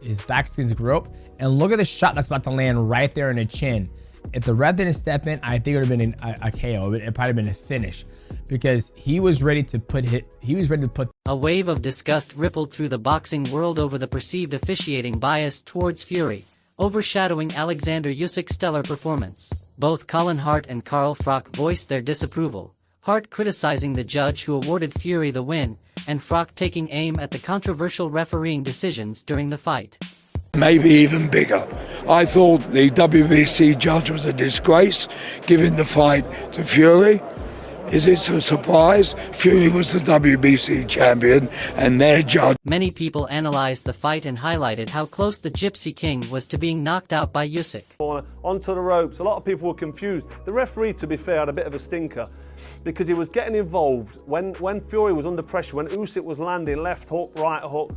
his back against the rope, and look at the shot that's about to land right there in the chin. If the ref didn't step in, I think it would have been a KO. It probably been a finish, because he was ready to put A wave of disgust rippled through the boxing world over the perceived officiating bias towards Fury, overshadowing Oleksandr Usyk's stellar performance. Both Colin Hart and Carl Froch voiced their disapproval, Hart criticizing the judge who awarded Fury the win, and Froch taking aim at the controversial refereeing decisions during the fight. Maybe even bigger. I thought the WBC judge was a disgrace, giving the fight to Fury. Is it a surprise? Fury was the WBC champion and their judge. Many people analyzed the fight and highlighted how close the Gypsy King was to being knocked out by Usyk. Onto the ropes, a lot of people were confused. The referee, to be fair, had a bit of a stinker because he was getting involved when Fury was under pressure, when Usyk was landing left hook, right hook,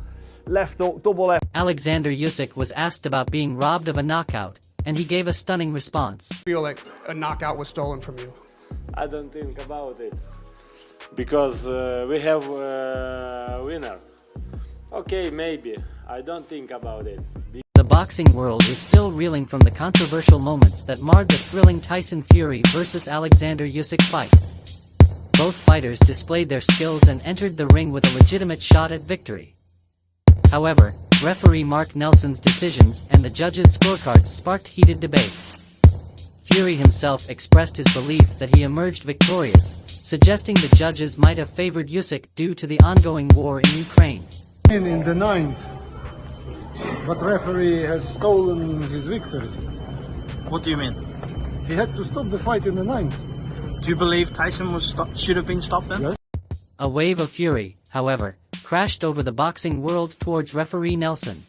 left hook, double left. Oleksandr Usyk was asked about being robbed of a knockout, and he gave a stunning response. I feel like a knockout was stolen from you. I don't think about it, because we have a winner. Okay, maybe. I don't think about it. The boxing world is still reeling from the controversial moments that marred the thrilling Tyson Fury vs. Oleksandr Usyk fight. Both fighters displayed their skills and entered the ring with a legitimate shot at victory. However, referee Mark Nelson's decisions and the judges' scorecards sparked heated debate. Fury himself expressed his belief that he emerged victorious, suggesting the judges might have favored Usyk due to the ongoing war in Ukraine. In the ninth, but referee has stolen his victory. What do you mean? He had to stop the fight in the ninth. Do you believe Tyson should have been stopped then? Yes. A wave of fury, however, crashed over the boxing world towards referee Nelson.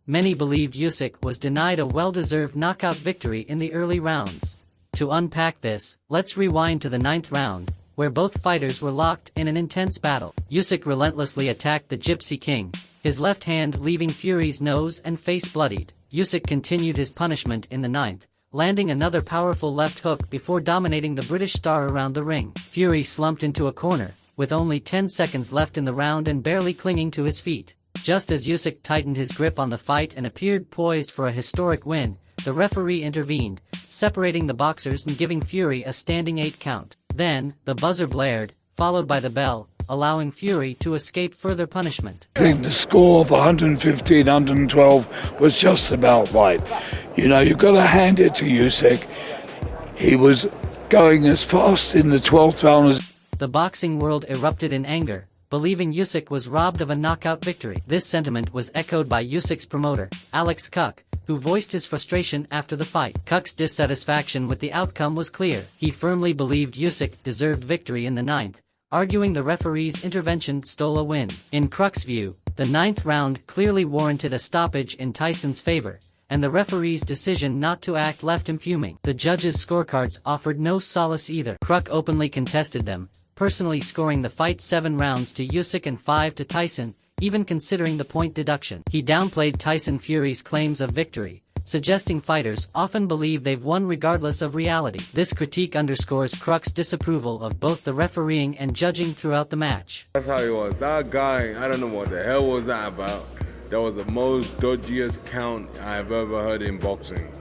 Many believed Usyk was denied a well-deserved knockout victory in the early rounds. To unpack this, let's rewind to the ninth round, where both fighters were locked in an intense battle. Usyk relentlessly attacked the Gypsy King, his left hand leaving Fury's nose and face bloodied. Usyk continued his punishment in the ninth, landing another powerful left hook before dominating the British star around the ring. Fury slumped into a corner, with only 10 seconds left in the round and barely clinging to his feet. Just as Usyk tightened his grip on the fight and appeared poised for a historic win, the referee intervened, separating the boxers and giving Fury a standing 8 count. Then, the buzzer blared, followed by the bell, allowing Fury to escape further punishment. I think the score of 115-112 was just about right. You know, you've got to hand it to Usyk. He was going as fast in the 12th round as... The boxing world erupted in anger, believing Usyk was robbed of a knockout victory. This sentiment was echoed by Usyk's promoter, Alex Kuk, who voiced his frustration after the fight. Kuk's dissatisfaction with the outcome was clear. He firmly believed Usyk deserved victory in the ninth, arguing the referee's intervention stole a win. In Kuk's view, the ninth round clearly warranted a stoppage in Tyson's favor, and the referee's decision not to act left him fuming. The judges' scorecards offered no solace either. Kuk openly contested them, personally scoring the fight 7 rounds to Usyk and 5 to Tyson, even considering the point deduction. He downplayed Tyson Fury's claims of victory, suggesting fighters often believe they've won regardless of reality. This critique underscores Kuk's disapproval of both the refereeing and judging throughout the match. That's how he was. That guy, I don't know what the hell was that about. That was the most dodgiest count I've ever heard in boxing.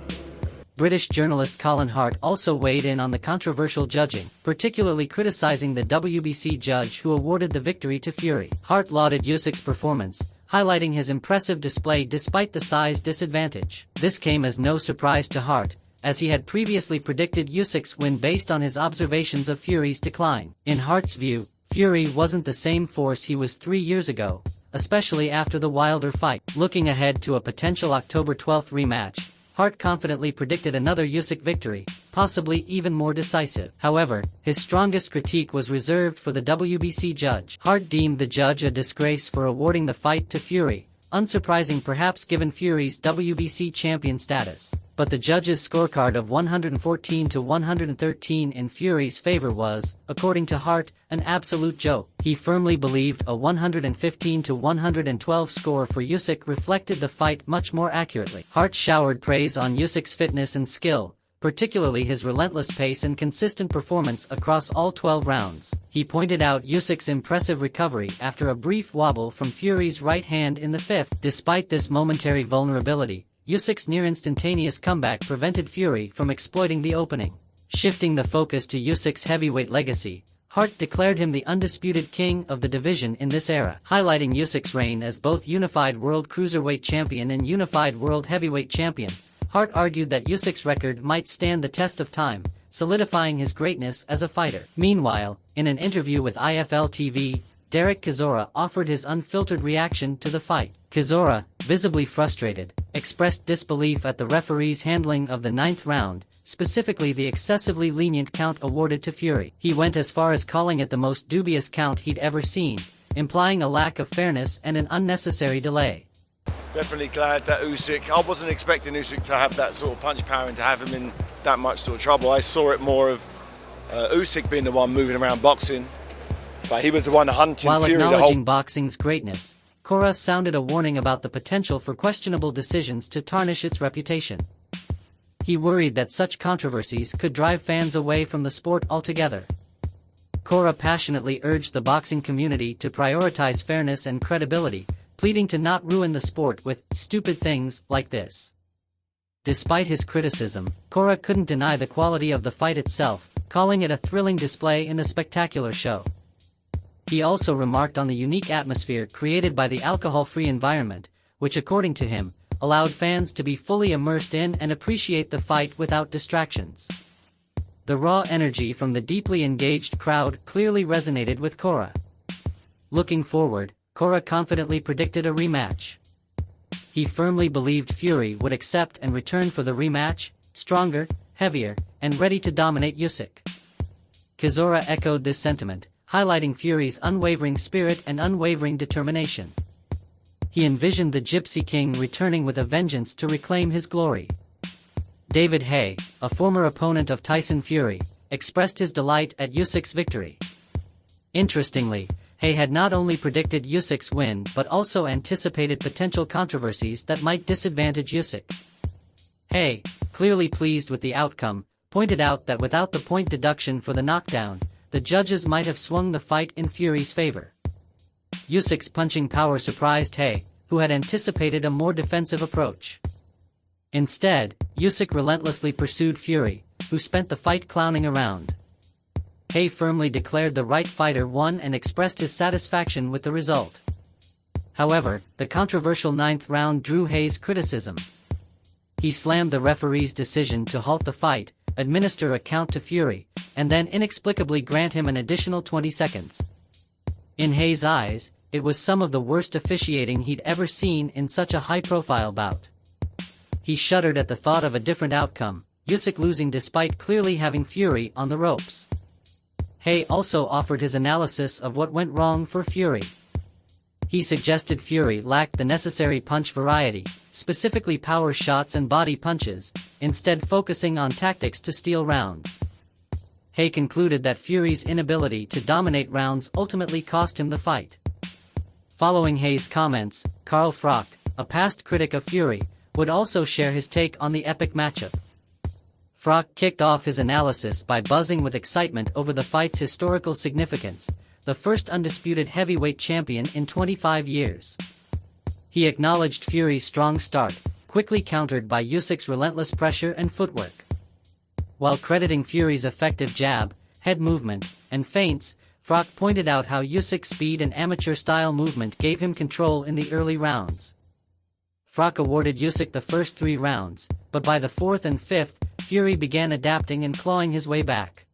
British journalist Colin Hart also weighed in on the controversial judging, particularly criticizing the WBC judge who awarded the victory to Fury. Hart lauded Usyk's performance, highlighting his impressive display despite the size disadvantage. This came as no surprise to Hart, as he had previously predicted Usyk's win based on his observations of Fury's decline. In Hart's view, Fury wasn't the same force he was 3 years ago, especially after the Wilder fight. Looking ahead to a potential October 12th rematch, Hart confidently predicted another Usyk victory, possibly even more decisive. However, his strongest critique was reserved for the WBC judge. Hart deemed the judge a disgrace for awarding the fight to Fury, unsurprising perhaps given Fury's WBC champion status. But the judge's scorecard of 114 to 113 in Fury's favor was, according to Hart, an absolute joke. He firmly believed a 115 to 112 score for Usyk reflected the fight much more accurately. Hart showered praise on Usyk's fitness and skill, particularly his relentless pace and consistent performance across all 12 rounds. He pointed out Usyk's impressive recovery after a brief wobble from Fury's right hand in the fifth. Despite this momentary vulnerability, Usyk's near-instantaneous comeback prevented Fury from exploiting the opening. Shifting the focus to Usyk's heavyweight legacy, Hart declared him the undisputed king of the division in this era, highlighting Usyk's reign as both unified world cruiserweight champion and unified world heavyweight champion. Hart argued that Usyk's record might stand the test of time, solidifying his greatness as a fighter. Meanwhile, in an interview with IFL TV, Derek Chisora offered his unfiltered reaction to the fight. Chisora, visibly frustrated, expressed disbelief at the referee's handling of the 9th round, specifically the excessively lenient count awarded to Fury. He went as far as calling it the most dubious count he'd ever seen, implying a lack of fairness and an unnecessary delay. Definitely glad that Usyk, I wasn't expecting Usyk to have that sort of punch power and to have him in that much sort of trouble. I saw it more of Usyk being the one moving around boxing, but he was the one hunting While Fury acknowledging boxing's greatness, Cora sounded a warning about the potential for questionable decisions to tarnish its reputation. He worried that such controversies could drive fans away from the sport altogether. Cora passionately urged the boxing community to prioritize fairness and credibility, pleading to not ruin the sport with stupid things like this. Despite his criticism, Cora couldn't deny the quality of the fight itself, calling it a thrilling display and a spectacular show. He also remarked on the unique atmosphere created by the alcohol-free environment, which according to him, allowed fans to be fully immersed in and appreciate the fight without distractions. The raw energy from the deeply engaged crowd clearly resonated with Cora. Looking forward, Cora confidently predicted a rematch. He firmly believed Fury would accept and return for the rematch, stronger, heavier, and ready to dominate Usyk. Chisora echoed this sentiment, highlighting Fury's unwavering spirit and unwavering determination. He envisioned the Gypsy King returning with a vengeance to reclaim his glory. David Haye, a former opponent of Tyson Fury, expressed his delight at Usyk's victory. Interestingly, Haye had not only predicted Usyk's win but also anticipated potential controversies that might disadvantage Usyk. Haye, clearly pleased with the outcome, pointed out that without the point deduction for the knockdown, the judges might have swung the fight in Fury's favor. Usyk's punching power surprised Haye, who had anticipated a more defensive approach. Instead, Usyk relentlessly pursued Fury, who spent the fight clowning around. Haye firmly declared the right fighter won and expressed his satisfaction with the result. However, the controversial 9th round drew Haye's criticism. He slammed the referee's decision to halt the fight, administer a count to Fury, and then inexplicably grant him an additional 20 seconds. In Haye's eyes, it was some of the worst officiating he'd ever seen in such a high-profile bout. He shuddered at the thought of a different outcome, Usyk losing despite clearly having Fury on the ropes. Haye also offered his analysis of what went wrong for Fury. He suggested Fury lacked the necessary punch variety, specifically power shots and body punches, instead focusing on tactics to steal rounds. Haye concluded that Fury's inability to dominate rounds ultimately cost him the fight. Following Haye's comments, Carl Froch, a past critic of Fury, would also share his take on the epic matchup. Froch kicked off his analysis by buzzing with excitement over the fight's historical significance, the first undisputed heavyweight champion in 25 years. He acknowledged Fury's strong start, quickly countered by Usyk's relentless pressure and footwork. While crediting Fury's effective jab, head movement, and feints, Froch pointed out how Usyk's speed and amateur-style movement gave him control in the early rounds. Froch awarded Usyk the first 3 rounds, but by the 4th and 5th, Fury began adapting and clawing his way back.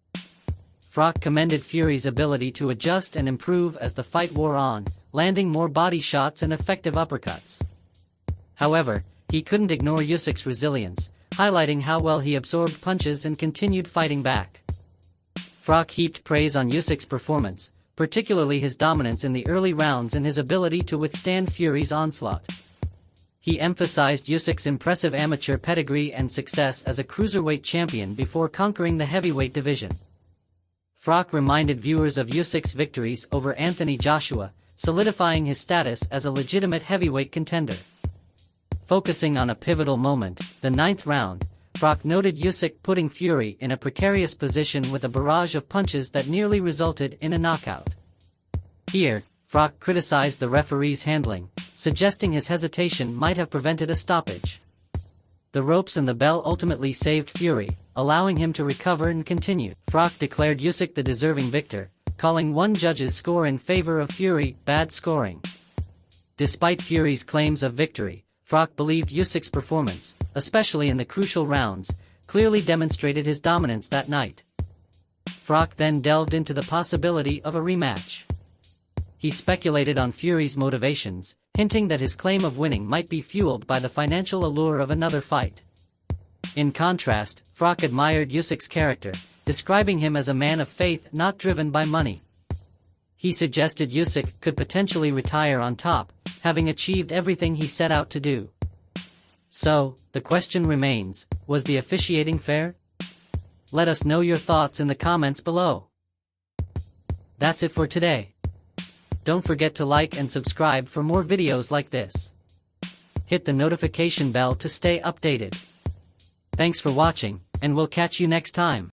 Froch commended Fury's ability to adjust and improve as the fight wore on, landing more body shots and effective uppercuts. However, he couldn't ignore Usyk's resilience, highlighting how well he absorbed punches and continued fighting back. Froch heaped praise on Usyk's performance, particularly his dominance in the early rounds and his ability to withstand Fury's onslaught. He emphasized Usyk's impressive amateur pedigree and success as a cruiserweight champion before conquering the heavyweight division. Froch reminded viewers of Usyk's victories over Anthony Joshua, solidifying his status as a legitimate heavyweight contender. Focusing on a pivotal moment, the 9th round, Froch noted Usyk putting Fury in a precarious position with a barrage of punches that nearly resulted in a knockout. Here, Froch criticized the referee's handling, suggesting his hesitation might have prevented a stoppage. The ropes and the bell ultimately saved Fury, allowing him to recover and continue. Froch declared Usyk the deserving victor, calling one judge's score in favor of Fury bad scoring. Despite Fury's claims of victory, Froch believed Usyk's performance, especially in the crucial rounds, clearly demonstrated his dominance that night. Froch then delved into the possibility of a rematch. He speculated on Fury's motivations, hinting that his claim of winning might be fueled by the financial allure of another fight. In contrast, Froch admired Usyk's character, describing him as a man of faith not driven by money. He suggested Usyk could potentially retire on top, having achieved everything he set out to do. So, the question remains, was the officiating fair? Let us know your thoughts in the comments below. That's it for today. Don't forget to like and subscribe for more videos like this. Hit the notification bell to stay updated. Thanks for watching, and we'll catch you next time.